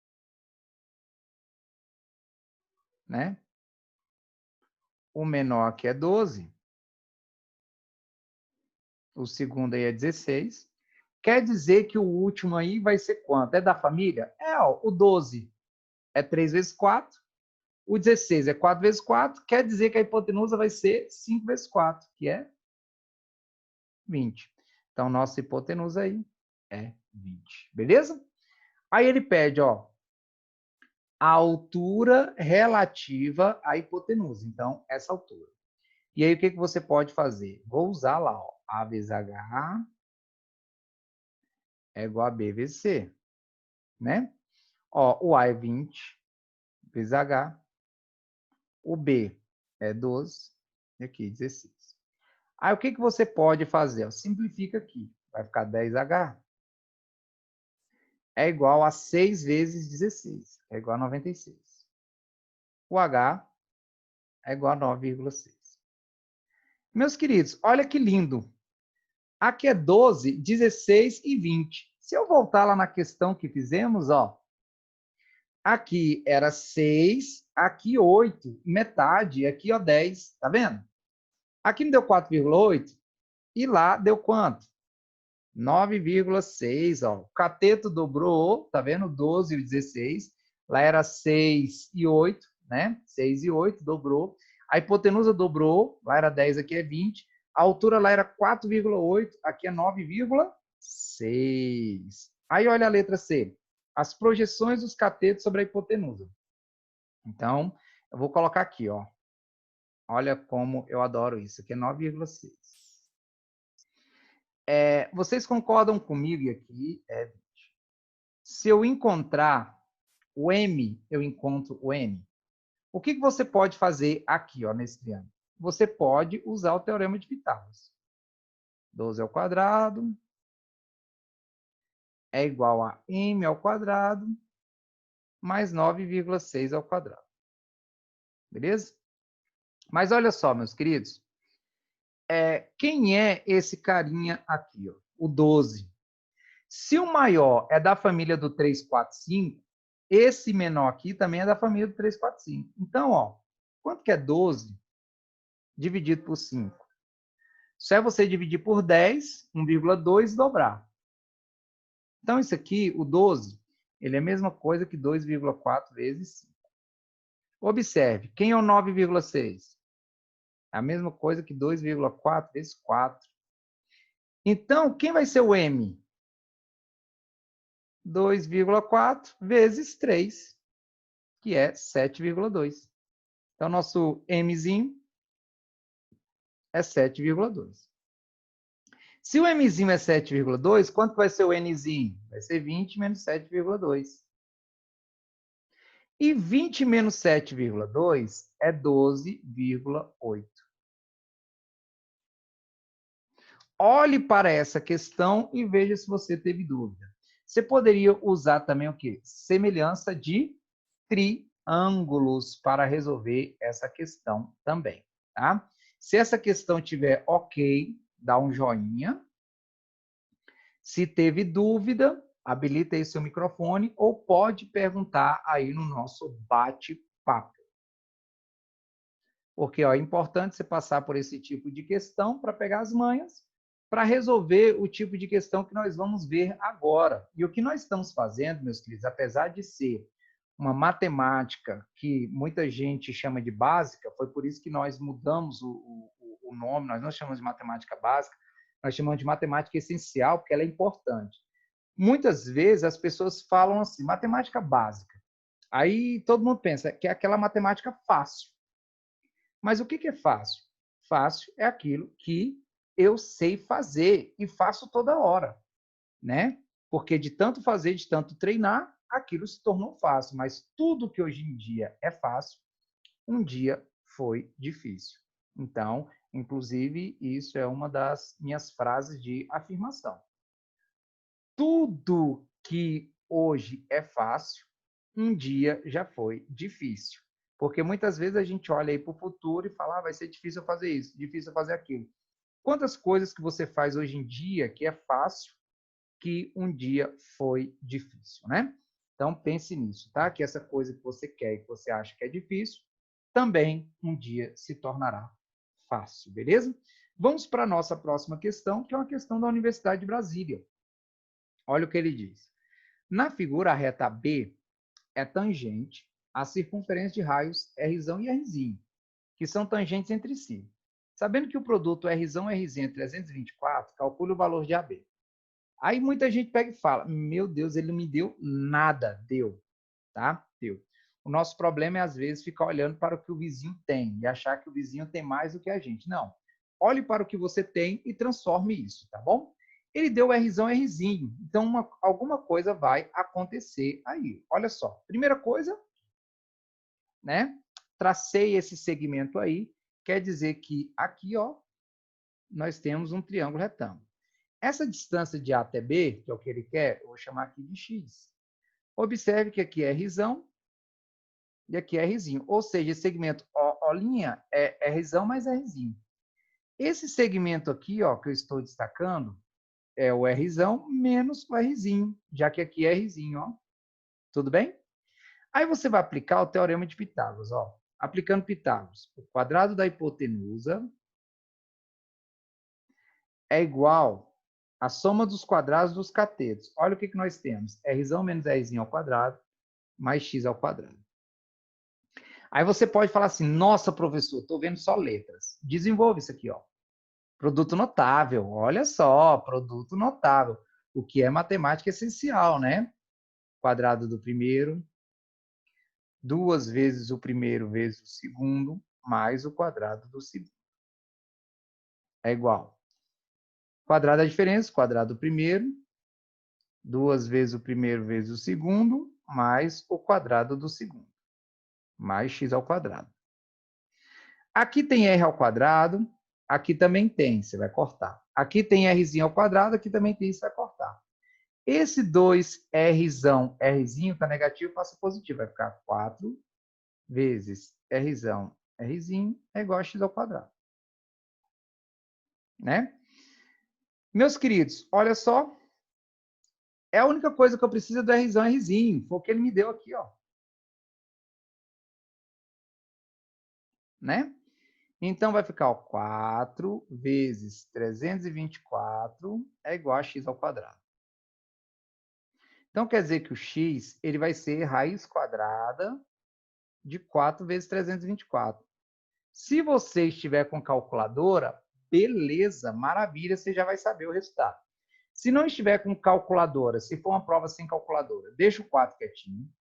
Speaker 1: Né? O menor aqui é 12. O segundo aí é 16. Quer dizer que o último aí vai ser quanto? É da família? Ó, o 12 é 3 vezes 4. O 16 é 4 vezes 4. Quer dizer que a hipotenusa vai ser 5 vezes 4, que é 20. Então, nossa hipotenusa aí é 20. Beleza? Aí ele pede, ó, a altura relativa à hipotenusa. Então, essa altura. E aí, o que você pode fazer? Vou usar lá, ó, A vezes H é igual a B vezes C, né? Ó, o A é 20 vezes H, o B é 12, e aqui 16. Aí, o que você pode fazer? Ó, simplifica aqui. Vai ficar 10H. É igual a 6 vezes 16, é igual a 96. O H é igual a 9,6. Meus queridos, olha que lindo. Aqui é 12, 16 e 20. Se eu voltar lá na questão que fizemos, ó, aqui era 6, aqui 8, metade, aqui ó 10, tá vendo? Aqui me deu 4,8 e lá deu quanto? 9,6, ó. O cateto dobrou, tá vendo? 12 e 16. Lá era 6 e 8, né? 6 e 8, dobrou. A hipotenusa dobrou, lá era 10, aqui é 20. A altura lá era 4,8, aqui é 9,6. Aí olha a letra C. As projeções dos catetos sobre a hipotenusa. Então, eu vou colocar aqui, ó. Olha como eu adoro isso. Aqui é 9,6. Vocês concordam comigo aqui? Se eu encontrar o M, eu encontro o N. O que você pode fazer aqui, ó, nesse triângulo? Você pode usar o teorema de Pitágoras. 12 ao quadrado é igual a M ao quadrado mais 9,6 ao quadrado. Beleza? Mas olha só, meus queridos. Quem é esse carinha aqui, ó? O 12. Se o maior é da família do 3, 4, 5, esse menor aqui também é da família do 3, 4, 5. Então, ó, quanto que é 12 dividido por 5? Só é você dividir por 10, 1,2 e dobrar. Então, isso aqui, o 12, ele é a mesma coisa que 2,4 vezes 5. Observe, quem é o 9,6? É a mesma coisa que 2,4 vezes 4. Então, quem vai ser o M? 2,4 vezes 3, que é 7,2. Então, nosso Mzinho é 7,2. Se o Mzinho é 7,2, quanto vai ser o Nzinho? Vai ser 20 menos 7,2. E 20 menos 7,2 é 12,8. Olhe para essa questão e veja se você teve dúvida. Você poderia usar também o quê? Semelhança de triângulos para resolver essa questão também, tá? Se essa questão tiver ok, dá um joinha. Se teve dúvida, habilita aí seu microfone ou pode perguntar aí no nosso bate-papo. Porque ó, é importante você passar por esse tipo de questão para pegar as manhas, para resolver o tipo de questão que nós vamos ver agora. E o que nós estamos fazendo, meus queridos, apesar de ser uma matemática que muita gente chama de básica, foi por isso que nós mudamos o nome, nós não chamamos de matemática básica, nós chamamos de matemática essencial, porque ela é importante. Muitas vezes as pessoas falam assim, matemática básica. Aí todo mundo pensa que é aquela matemática fácil. Mas o que é fácil? Fácil é aquilo que eu sei fazer e faço toda hora, né? Porque de tanto fazer, de tanto treinar, aquilo se tornou fácil. Mas tudo que hoje em dia é fácil, um dia foi difícil. Então, inclusive, isso é uma das minhas frases de afirmação. Tudo que hoje é fácil, um dia já foi difícil. Porque muitas vezes a gente olha aí para o futuro e fala, vai ser difícil fazer isso, difícil fazer aquilo. Quantas coisas que você faz hoje em dia que é fácil, que um dia foi difícil, né? Então pense nisso, tá? Que essa coisa que você quer e que você acha que é difícil, também um dia se tornará fácil, beleza? Vamos para a nossa próxima questão, que é uma questão da Universidade de Brasília. Olha o que ele diz. Na figura, a reta B é tangente à circunferência de raios R e R', que são tangentes entre si. Sabendo que o produto R é 324, calcule o valor de AB. Aí muita gente pega e fala, meu Deus, ele não me deu nada. Deu, tá? Deu. O nosso problema é, às vezes, ficar olhando para o que o vizinho tem e achar que o vizinho tem mais do que a gente. Não. Olhe para o que você tem e transforme isso, tá bom? Ele deu Rzinho. Então, alguma coisa vai acontecer aí. Olha só. Primeira coisa, né? Tracei esse segmento aí. Quer dizer que aqui, ó, nós temos um triângulo retângulo. Essa distância de A até B, que é o que ele quer, eu vou chamar aqui de X. Observe que aqui é Rzão e aqui é Rzinho. Ou seja, esse segmento O' é Rzão mais Rzinho. Esse segmento aqui, ó, que eu estou destacando, é o Rzão menos o Rzinho, já que aqui é Rzinho, ó. Tudo bem? Aí você vai aplicar o teorema de Pitágoras, ó. Aplicando Pitágoras, o quadrado da hipotenusa é igual à soma dos quadrados dos catetos. Olha o que nós temos. Rzão menos Rzinho ao quadrado, mais x ao quadrado. Aí você pode falar assim, nossa, professor, estou vendo só letras. Desenvolve isso aqui, ó. Produto notável, olha só, produto notável. O que é matemática essencial, né? Quadrado do primeiro, 2 vezes o primeiro vezes o segundo, mais o quadrado do segundo. É igual. Quadrado da diferença, quadrado do primeiro, 2 vezes o primeiro vezes o segundo, mais o quadrado do segundo. Mais x ao quadrado. Aqui tem r ao quadrado, aqui também tem, você vai cortar. Aqui tem rzinho ao quadrado, aqui também tem, você vai cortar. Esse 2Rzão, Rzinho, está negativo, passa positivo. Vai ficar 4 vezes Rzão, Rzinho, é igual a x ao quadrado. Né? Meus queridos, olha só. É a única coisa que eu preciso do Rzão, Rzinho. Foi o que ele me deu aqui, ó. Né? Então, vai ficar ó, 4 vezes 324 é igual a x ao quadrado. Então, quer dizer que o x ele vai ser raiz quadrada de 4 vezes 324. Se você estiver com calculadora, beleza, maravilha, você já vai saber o resultado. Se não estiver com calculadora, se for uma prova sem calculadora, deixa o 4 quietinho.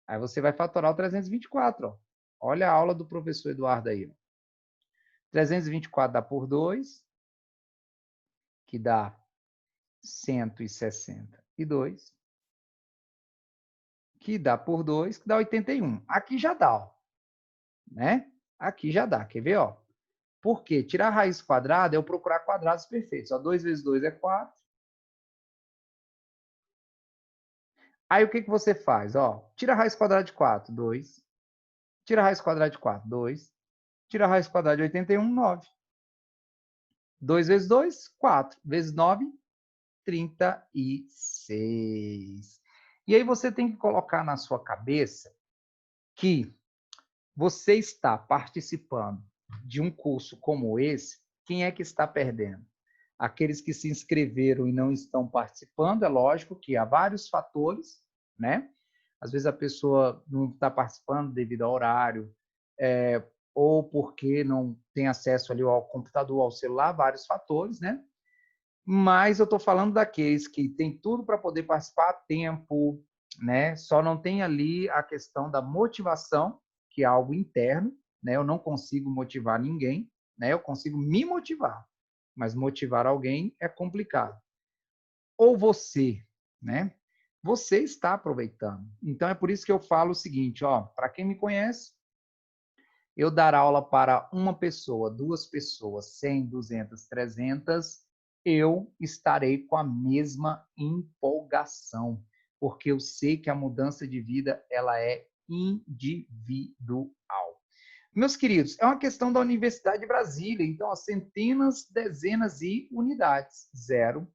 Speaker 1: Aí você vai fatorar o 324. Ó. Olha a aula do professor Eduardo aí. Ó. 324 dá por 2, que dá 162. Que dá por 2, que dá 81. Aqui já dá, ó. Né? Aqui já dá. Quer ver? Ó? Por quê? Tirar a raiz quadrada é eu procurar quadrados perfeitos. Ó, 2 vezes 2 é 4. Aí, o que você faz? Ó, tira a raiz quadrada de 4, 2. Tira a raiz quadrada de 4, 2. Tira a raiz quadrada de 81, 9. 2 vezes 2, 4. Vezes 9, 36. E aí você tem que colocar na sua cabeça que você está participando de um curso como esse, quem é que está perdendo? Aqueles que se inscreveram e não estão participando, é lógico que há vários fatores, né? Às vezes a pessoa não está participando devido ao horário, ou porque não tem acesso ali ao computador, ao celular, vários fatores, né? Mas eu estou falando daqueles que têm tudo para poder participar a tempo, né? Só não tem ali a questão da motivação, que é algo interno, né? Eu não consigo motivar ninguém, né? Eu consigo me motivar, mas motivar alguém é complicado. Ou você, né? Você está aproveitando. Então é por isso que eu falo o seguinte, ó, para quem me conhece, eu dar aula para uma pessoa, duas pessoas, 100, 200, 300, eu estarei com a mesma empolgação, porque eu sei que a mudança de vida ela é individual. Meus queridos, é uma questão da Universidade de Brasília, então, ó, centenas, dezenas e unidades. 0,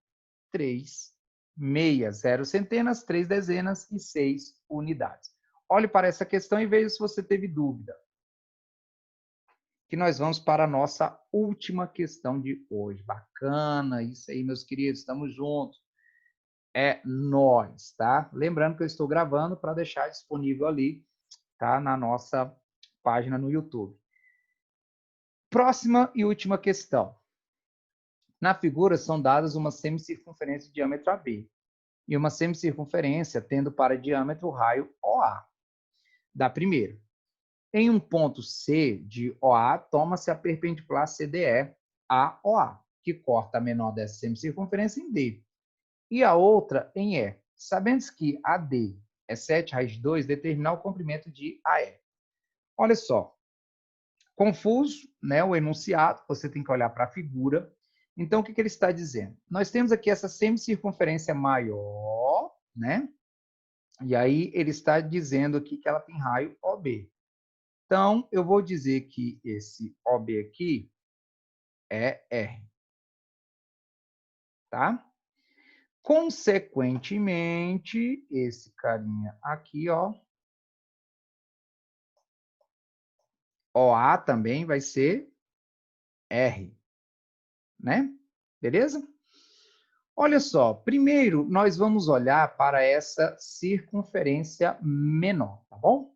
Speaker 1: 3, meia, 0 centenas, 3 dezenas e 6 unidades. Olhe para essa questão e veja se você teve dúvida. Que nós vamos para a nossa última questão de hoje. Bacana, isso aí, meus queridos, estamos juntos. É nós, tá? Lembrando que eu estou gravando para deixar disponível ali, tá? Na nossa página no YouTube. Próxima e última questão. Na figura são dadas uma semicircunferência de diâmetro AB e uma semicircunferência tendo para diâmetro o raio OA da primeira. Em um ponto C de OA, toma-se a perpendicular CDE a OA, que corta a menor dessa semicircunferência em D, e a outra em E. Sabendo que AD é 7 raiz de 2, determinar o comprimento de AE. Olha só, confuso, né, o enunciado, você tem que olhar para a figura. Então, o que ele está dizendo? Nós temos aqui essa semicircunferência maior, né? E aí ele está dizendo aqui que ela tem raio OB. Então, eu vou dizer que esse OB aqui é R. Tá? Consequentemente, esse carinha aqui, ó, OA também vai ser R. Né? Beleza? Olha só, primeiro nós vamos olhar para essa circunferência menor, tá bom?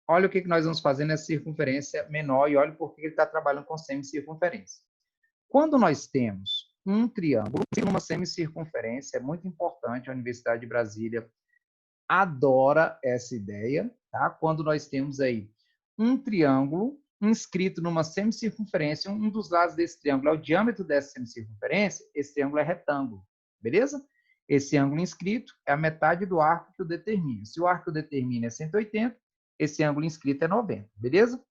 Speaker 1: Olha o que nós vamos fazer nessa circunferência menor e olha por que ele está trabalhando com semicircunferência. Quando nós temos um triângulo em uma semicircunferência, é muito importante, a Universidade de Brasília adora essa ideia, tá? Quando nós temos aí um triângulo inscrito numa semicircunferência, um dos lados desse triângulo é o diâmetro dessa semicircunferência, esse triângulo é retângulo, beleza? Esse ângulo inscrito é a metade do arco que o determina. Se o arco que o determina é 180, esse ângulo inscrito é 90, beleza?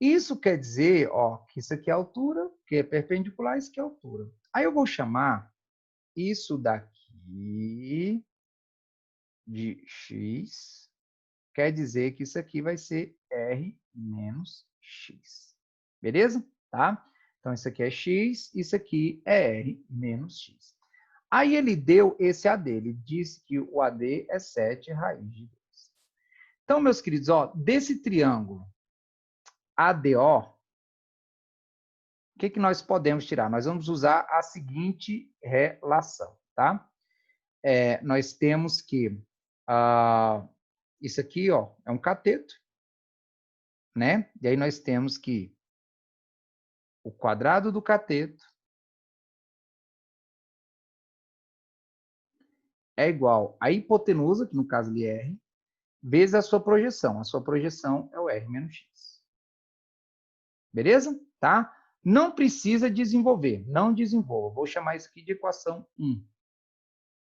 Speaker 1: Isso quer dizer, ó, que isso aqui é a altura, que é perpendicular, isso aqui é a altura. Aí eu vou chamar isso daqui de x, quer dizer que isso aqui vai ser r menos x. Beleza? Tá? Então, isso aqui é x, isso aqui é r menos x. Aí ele deu esse AD, ele disse que o AD é 7 raiz de 2. Então, meus queridos, ó, desse triângulo ADO, o que nós podemos tirar? Nós vamos usar a seguinte relação, tá? Nós temos que isso aqui, ó, é um cateto, né? E aí nós temos que o quadrado do cateto é igual à hipotenusa, que no caso ali é R, vezes a sua projeção. A sua projeção é o R menos X. Beleza? Tá? Não precisa desenvolver. Não desenvolva. Vou chamar isso aqui de equação 1.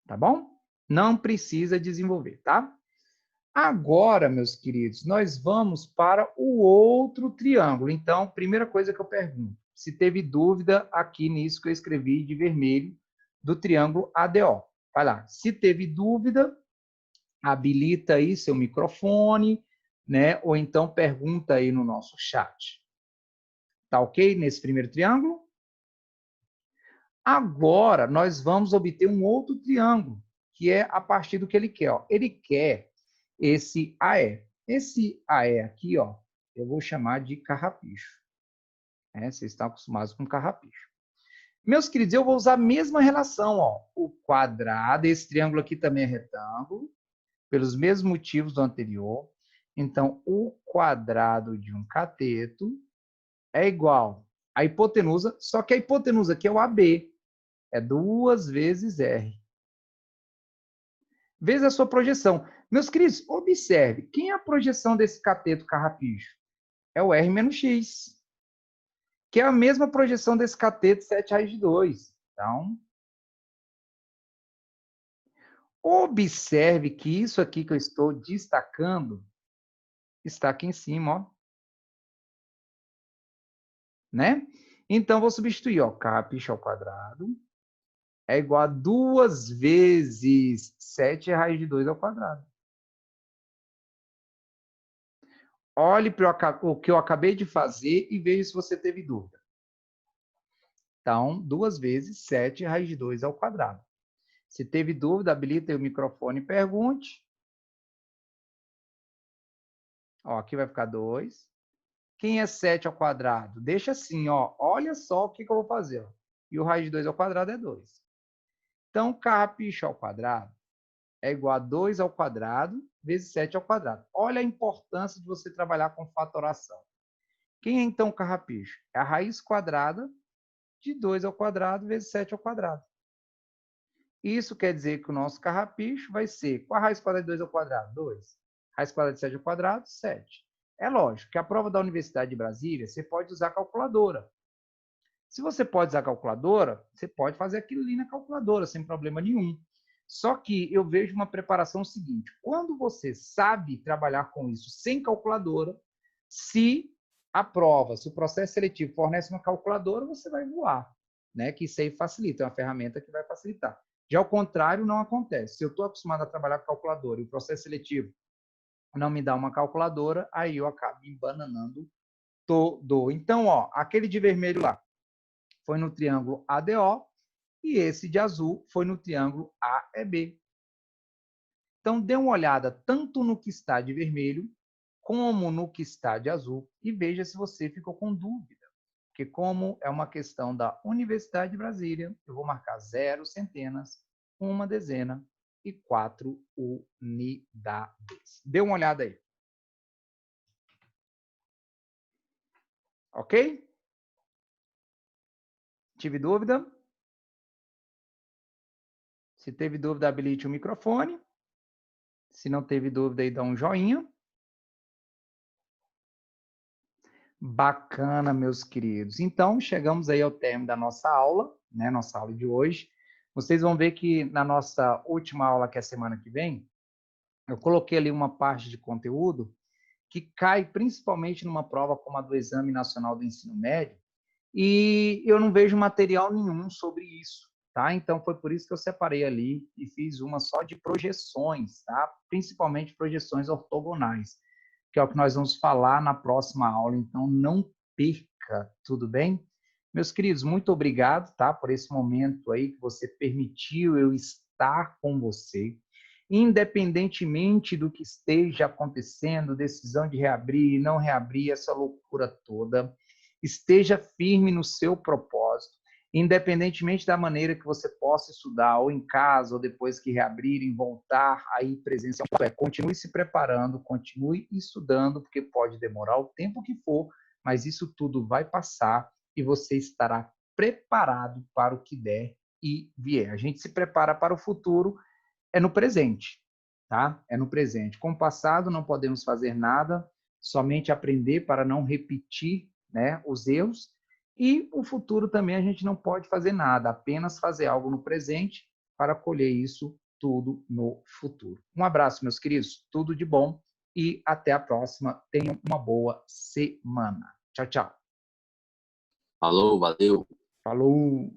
Speaker 1: Tá bom? Não precisa desenvolver, tá? Agora, meus queridos, nós vamos para o outro triângulo. Então, primeira coisa que eu pergunto, se teve dúvida aqui nisso que eu escrevi de vermelho, do triângulo ADO. Vai lá. Se teve dúvida, habilita aí seu microfone, né? Ou então pergunta aí no nosso chat. Tá ok nesse primeiro triângulo? Agora, nós vamos obter um outro triângulo, que é a partir do que ele quer. Ó. Ele quer esse AE. Esse AE aqui, ó, eu vou chamar de carrapicho. Vocês estão acostumados com carrapicho. Meus queridos, eu vou usar a mesma relação. Ó. O quadrado, esse triângulo aqui também é retângulo, pelos mesmos motivos do anterior. Então, o quadrado de um cateto é igual à hipotenusa, só que a hipotenusa aqui é o AB. É 2 vezes R. Veja a sua projeção. Meus queridos, observe. Quem é a projeção desse cateto carrapicho? É o R menos X. Que é a mesma projeção desse cateto 7 raiz de 2. Então, observe que isso aqui que eu estou destacando está aqui em cima, ó. Né? Então, vou substituir, ó. Carrapicho ao quadrado é igual a 2 vezes 7 raiz de 2 ao quadrado. Olhe para o que eu acabei de fazer e veja se você teve dúvida. Então, 2 vezes 7 raiz de 2 ao quadrado. Se teve dúvida, habilita aí o microfone e pergunte. Ó, aqui vai ficar 2. Quem é 7 ao quadrado? Deixa assim, ó. Olha só o que eu vou fazer. Ó. E o raiz de 2 ao quadrado é 2. Então, carrapicho ao quadrado é igual a 2 ao quadrado vezes 7 ao quadrado. Olha a importância de você trabalhar com fatoração. Quem é, então, o carrapicho? É a raiz quadrada de 2 ao quadrado vezes 7 ao quadrado. Isso quer dizer que o nosso carrapicho vai ser, qual a raiz quadrada de 2 ao quadrado? 2. Raiz quadrada de 7 ao quadrado? 7. É lógico que a prova da Universidade de Brasília, você pode usar calculadora. Se você pode usar calculadora, você pode fazer aquilo ali na calculadora, sem problema nenhum. Só que eu vejo uma preparação seguinte, quando você sabe trabalhar com isso sem calculadora, se a prova, se o processo seletivo fornece uma calculadora, você vai voar, né? Que isso aí facilita, é uma ferramenta que vai facilitar. Já ao contrário, não acontece. Se eu estou acostumado a trabalhar com calculadora e o processo seletivo não me dá uma calculadora, aí eu acabo me embananando todo. Então, ó, aquele de vermelho lá foi no triângulo ADO e esse de azul foi no triângulo AEB. Então, dê uma olhada tanto no que está de vermelho como no que está de azul e veja se você ficou com dúvida. Porque como é uma questão da Universidade de Brasília, eu vou marcar 0 centenas, 1 dezena e 4 unidades. Dê uma olhada aí. Ok? Tive dúvida? Se teve dúvida, habilite o microfone. Se não teve dúvida, aí dá um joinha. Bacana, meus queridos. Então, chegamos aí ao término da nossa aula, né? Nossa aula de hoje. Vocês vão ver que na nossa última aula, que é a semana que vem, eu coloquei ali uma parte de conteúdo que cai principalmente numa prova como a do Exame Nacional do Ensino Médio, e eu não vejo material nenhum sobre isso, tá? Então, foi por isso que eu separei ali e fiz uma só de projeções, tá? Principalmente projeções ortogonais, que é o que nós vamos falar na próxima aula, então não perca, tudo bem? Meus queridos, muito obrigado, tá? Por esse momento aí que você permitiu eu estar com você. Independentemente do que esteja acontecendo, decisão de reabrir, não reabrir, essa loucura toda, esteja firme no seu propósito, independentemente da maneira que você possa estudar, ou em casa, ou depois que reabrirem, voltar aí presencial. Continue se preparando, continue estudando, porque pode demorar o tempo que for, mas isso tudo vai passar e você estará preparado para o que der e vier. A gente se prepara para o futuro, é no presente, tá? É no presente. Com o passado não podemos fazer nada, somente aprender para não repetir, né, os erros. E o futuro também a gente não pode fazer nada, apenas fazer algo no presente para colher isso tudo no futuro. Um abraço, meus queridos, tudo de bom e até a próxima. Tenham uma boa semana. Tchau, tchau.
Speaker 3: Falou, valeu.
Speaker 1: Falou!